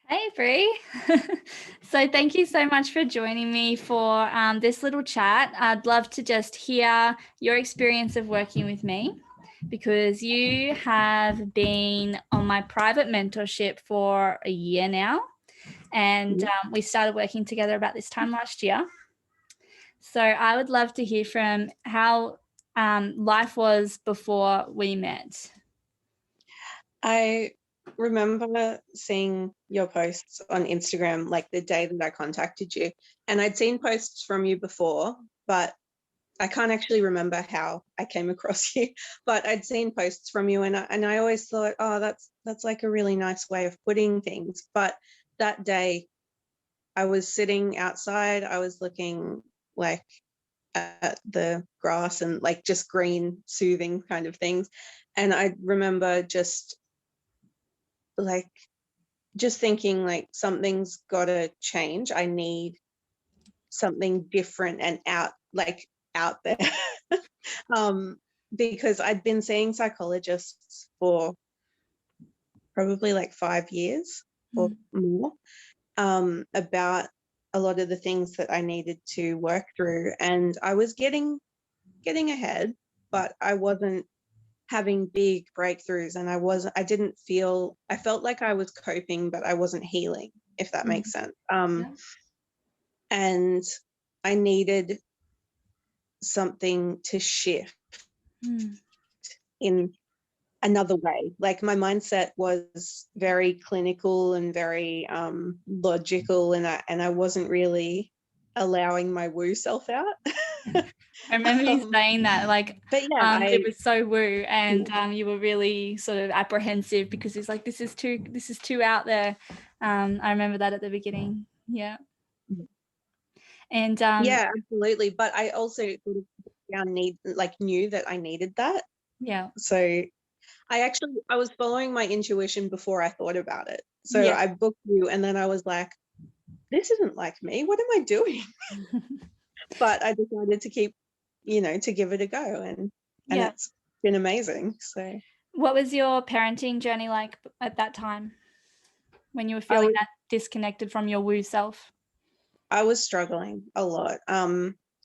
Hey, Bree. So thank you so much for joining me for this little chat. I'd love to just hear your experience of working with me because you have been on my private mentorship for a year now. And we started working together about this time last year. So I would love to hear from how life was before we met. I remember seeing your posts on Instagram like the day that I contacted you, and I'd seen posts from you before, but I can't actually remember how I came across you. But I'd seen posts from you, and I always thought, oh, that's like a really nice way of putting things. But that day, I was sitting outside. I was looking like at the grass and like just green, soothing kind of things, and I remember like just thinking like something's got to change. I need something different and out there. Because I'd been seeing psychologists for probably like 5 years or more, about a lot of the things that I needed to work through, and I was getting ahead, but I wasn't having big breakthroughs, and I felt like I was coping, but I wasn't healing, if that makes sense. And I needed something to shift in another way. Like my mindset was very clinical and very logical, and I wasn't really allowing my woo self out. I remember you saying that, like, But yeah, it was so woo, and you were really sort of apprehensive because it's like this is too out there. I remember that at the beginning. Yeah, and yeah, absolutely. But I also sort of knew that I needed that. yeah, So I was following my intuition before I thought about it. So yeah, I booked you, and then I was like, this isn't like me. What am I doing? But I decided to keep, to give it a go, and yeah. it's been amazing. So What was your parenting journey like at that time when you were I feeling was that disconnected from your woo self? I was struggling a lot.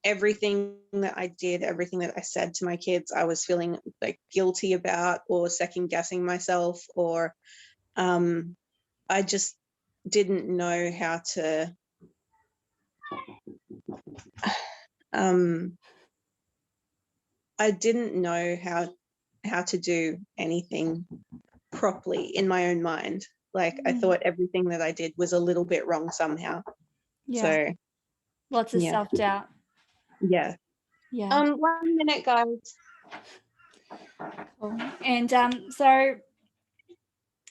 Everything that I did, everything that I said to my kids, I was feeling like guilty about, or second guessing myself, or I just didn't know how to I didn't know how to do anything properly in my own mind. Like I thought everything that I did was a little bit wrong somehow. Yeah, So lots of yeah. self-doubt. Yeah. Yeah. 1 minute, guys. Cool. And so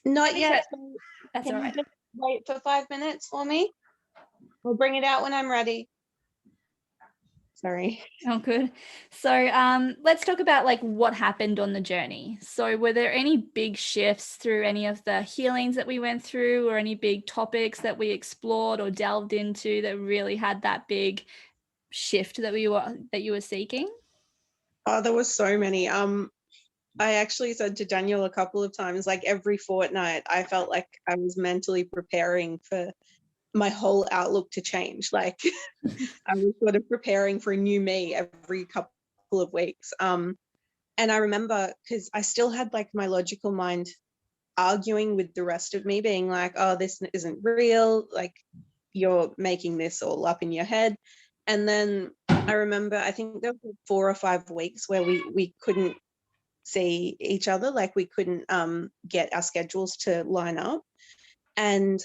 Not okay, yet. So that's can all you right. just wait for 5 minutes for me? I'll bring it out when I'm ready. Sorry. Oh, good. So let's talk about like what happened on the journey. So were there any big shifts through any of the healings that we went through, or any big topics that we explored or delved into that really had that big shift that you were seeking? Oh, there were so many. I actually said to Daniel a couple of times, like every fortnight, I felt like I was mentally preparing for my whole outlook to change. Like I was sort of preparing for a new me every couple of weeks. And I remember, because I still had like my logical mind arguing with the rest of me, being like, oh, this isn't real, like you're making this all up in your head. And then I remember, I think there were 4 or 5 weeks where we couldn't see each other, like we couldn't get our schedules to line up, and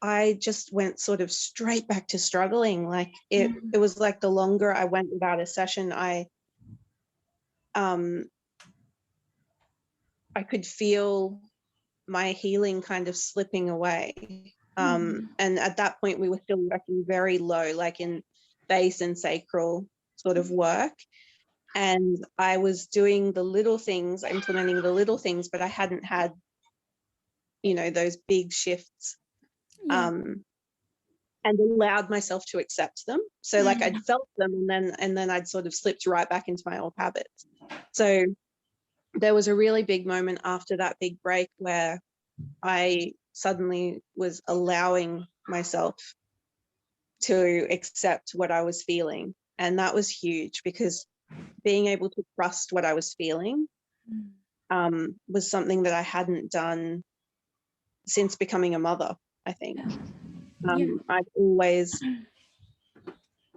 I just went sort of straight back to struggling. Like it was like the longer I went without a session, I could feel my healing kind of slipping away. And at that point, we were still working very low, like in base and sacral sort of work. And I was doing the little things, implementing the little things, but I hadn't had, those big shifts, Yeah. and allowed myself to accept them. So like I'd felt them, and then I'd sort of slipped right back into my old habits. So there was a really big moment after that big break where I suddenly was allowing myself to accept what I was feeling. And that was huge, because being able to trust what I was feeling was something that I hadn't done since becoming a mother, I think. I'd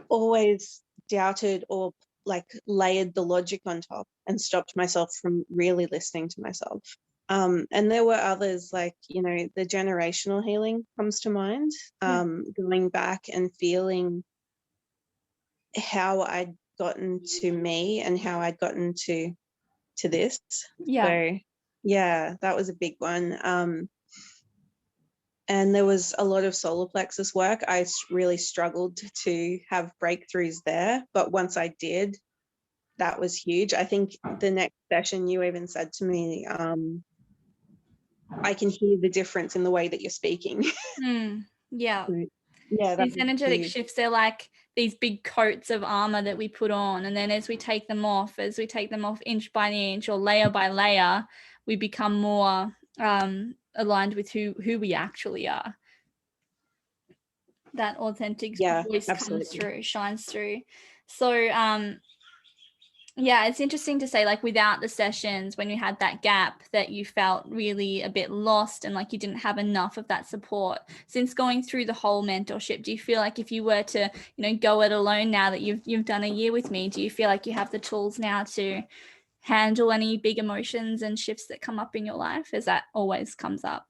always doubted or like layered the logic on top and stopped myself from really listening to myself. And there were others, like, you know, the generational healing comes to mind, going back and feeling how I'd gotten to me and how I'd gotten to this. So yeah, that was a big one. And there was a lot of solar plexus work. I really struggled to have breakthroughs there, but once I did, that was huge. I think the next session you even said to me, I can hear the difference in the way that you're speaking. Yeah. Yeah, that These was energetic huge. shifts, they're like these big coats of armor that we put on, and then as we take them off inch by inch or layer by layer, we become more aligned with who we actually are. That authentic voice comes through, shines through. So yeah, it's interesting to say, like, without the sessions, when you had that gap, that you felt really a bit lost and like you didn't have enough of that support. Since going through the whole mentorship, do you feel like if you were to, you know, go it alone now that you've done a year with me, do you feel like you have the tools now to handle any big emotions and shifts that come up in your life, as that always comes up?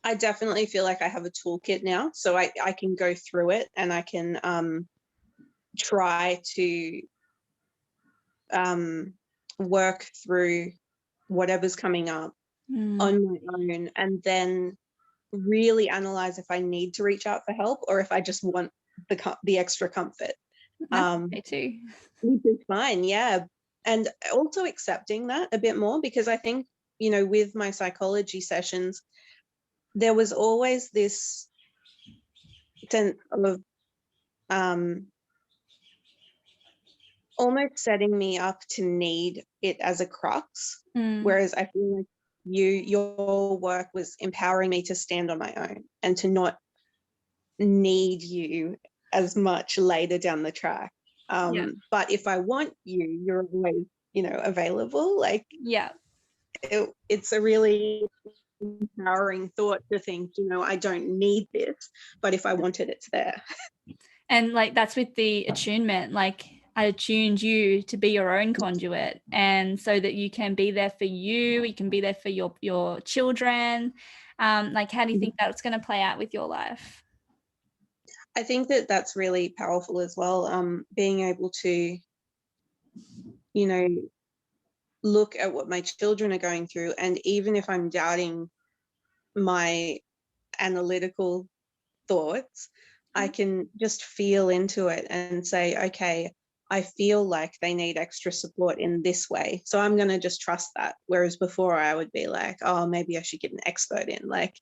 I definitely feel like I have a toolkit now, so I can go through it and I can try to work through whatever's coming up on my own, and then really analyze if I need to reach out for help or if I just want the extra comfort. That's okay too. Which is fine, yeah. And also accepting that a bit more, because I think, you know, with my psychology sessions, there was always this sense of almost setting me up to need it as a crux, whereas I feel like your work was empowering me to stand on my own and to not need you as much later down the track. But if I want you, you're always, you know, available. Like, it's a really empowering thought to think, you know, I don't need this, but if I want it, it's there. And like, that's with the attunement, like I attuned you to be your own conduit, and so that you can be there for you can be there for your children. Like, how do you think that's going to play out with your life? I think that that's really powerful as well. Being able to, you know, look at what my children are going through, and even if I'm doubting my analytical thoughts, I can just feel into it and say, okay, I feel like they need extra support in this way, so I'm going to just trust that. Whereas before I would be like, oh, maybe I should get an expert in. Like,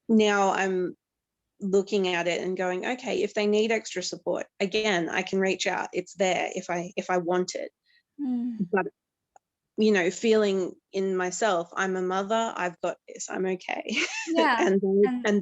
now I'm looking at it and going, okay, if they need extra support, again, I can reach out. It's there if I want it. But, you know, feeling in myself, I'm a mother, I've got this, I'm okay. and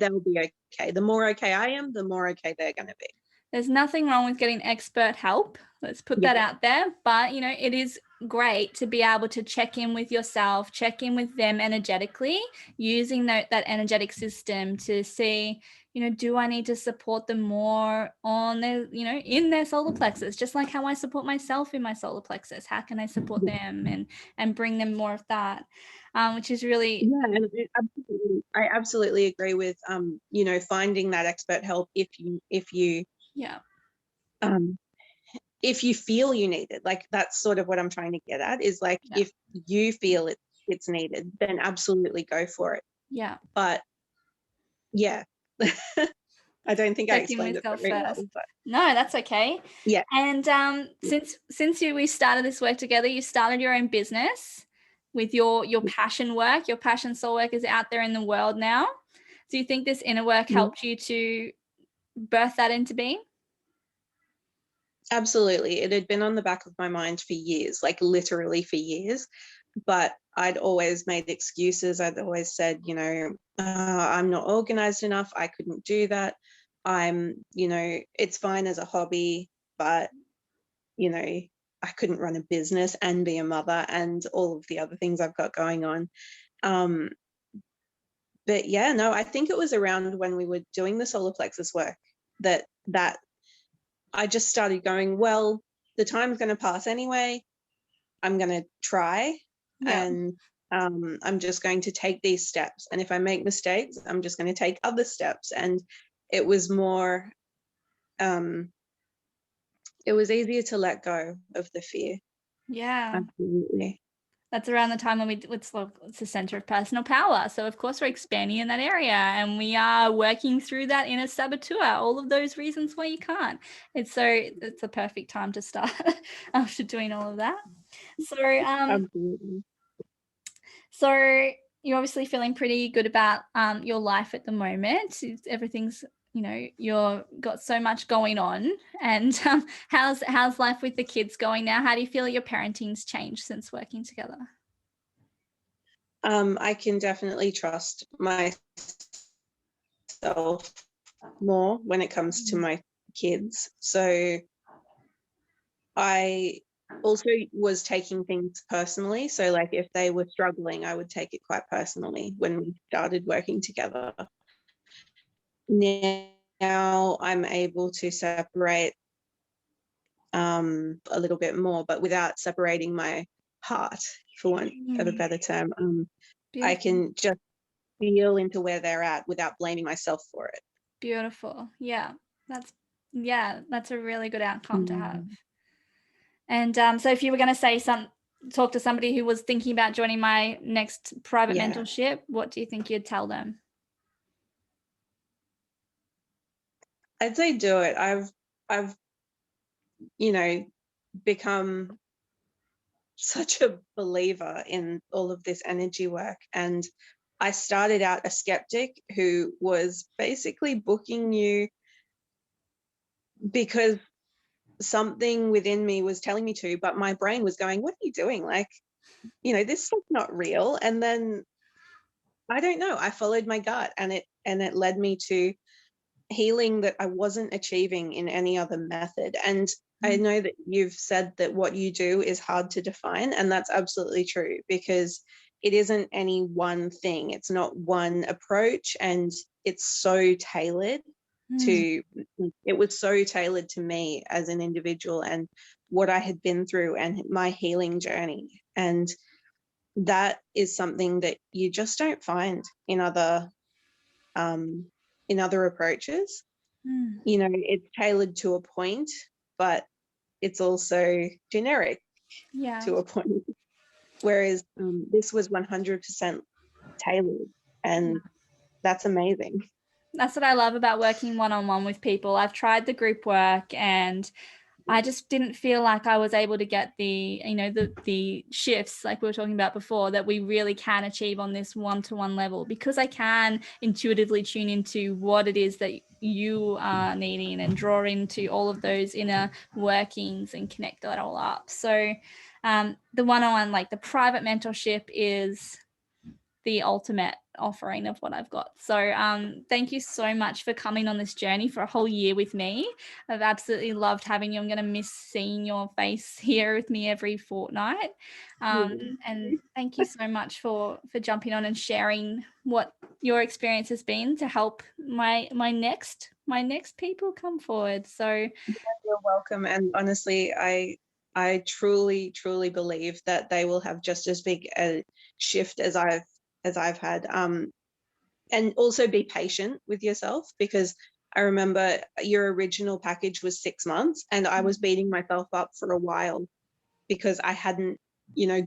they'll be okay. The more okay I am, the more okay they're going to be. There's nothing wrong with getting expert help. Let's put that out there. But, you know, it is great to be able to check in with yourself, check in with them energetically, using that energetic system to see, you know, do I need to support them more on their, you know, in their solar plexus, just like how I support myself in my solar plexus. How can I support them and bring them more of that, which is really... And I absolutely agree with you know, finding that expert help if you if you feel you need it. Like, that's sort of what I'm trying to get at, is like, if you feel it's needed, then absolutely go for it. But I don't think I explained it very well, but... No, that's okay. And since we started this work together, you started your own business with your passion work. Your passion soul work is out there in the world now. Do you think this inner work helped you to birth that into being? Absolutely. It had been on the back of my mind for years, like literally for years. But I'd always made excuses. I'd always said, I'm not organized enough. I couldn't do that. It's fine as a hobby, but, I couldn't run a business and be a mother and all of the other things I've got going on. But yeah, no, I think it was around when we were doing the solar plexus work that I just started going, well, the time's going to pass anyway. I'm going to try. Yeah. And I'm just going to take these steps. And if I make mistakes, I'm just going to take other steps. And it was more, it was easier to let go of the fear. Yeah. Absolutely. That's around the time when it's the center of personal power. So of course we're expanding in that area, and we are working through that inner saboteur, all of those reasons why you can't. It's a perfect time to start after doing all of that. So, Absolutely. so you're obviously feeling pretty good about your life at the moment. Everything's, you've got so much going on. And how's life with the kids going now? How do you feel your parenting's changed since working together? I can definitely trust myself more when it comes to my kids. So I also was taking things personally. So like if they were struggling, I would take it quite personally when we started working together. Now I'm able to separate a little bit more, but without separating my heart, for want of a better term. I can just feel into where they're at without blaming myself for it. Beautiful. Yeah, that's a really good outcome to have. And so if you were going to say talk to somebody who was thinking about joining my next private mentorship, what do you think you'd tell them? I'd say do it. I've become such a believer in all of this energy work, and I started out a skeptic who was basically booking you because something within me was telling me to, but my brain was going, what are you doing? Like, this stuff's not real. And then I don't know, I followed my gut, and it led me to healing that I wasn't achieving in any other method. And I know that you've said that what you do is hard to define, and that's absolutely true, because it isn't any one thing. It's not one approach, and it's so tailored it was so tailored to me as an individual and what I had been through and my healing journey. And that is something that you just don't find in other approaches. It's tailored to a point, but it's also generic to a point. Whereas this was 100% tailored, and that's amazing. That's what I love about working one-on-one with people. I've tried the group work, and I just didn't feel like I was able to get the shifts like we were talking about before that we really can achieve on this one-to-one level, because I can intuitively tune into what it is that you are needing and draw into all of those inner workings and connect that all up. So the one-on-one, like the private mentorship, is the ultimate offering of what I've got. So thank you so much for coming on this journey for a whole year with me. I've absolutely loved having you. I'm going to miss seeing your face here with me every fortnight. And thank you so much for jumping on and sharing what your experience has been to help my next people come forward. So you're welcome. And honestly, I truly, truly believe that they will have just as big a shift as I've had. And also be patient with yourself, because I remember your original package was 6 months, and I was beating myself up for a while because I hadn't,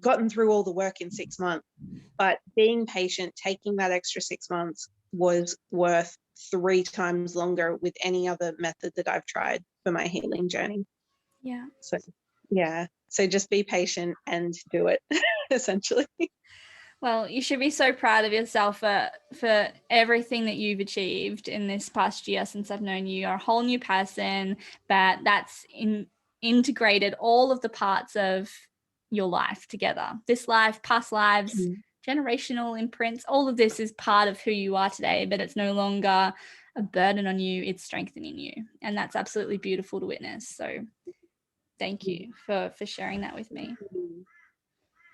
gotten through all the work in 6 months. But being patient, taking that extra 6 months was worth 3 times longer with any other method that I've tried for my healing journey. yeah. So just be patient and do it, essentially. Well, you should be so proud of yourself for everything that you've achieved in this past year since I've known you. You're a whole new person, but that's integrated all of the parts of your life together. This life, past lives, generational imprints, all of this is part of who you are today, but it's no longer a burden on you, it's strengthening you. And that's absolutely beautiful to witness. So thank you for sharing that with me.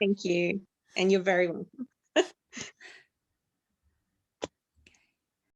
Thank you. And you're very welcome.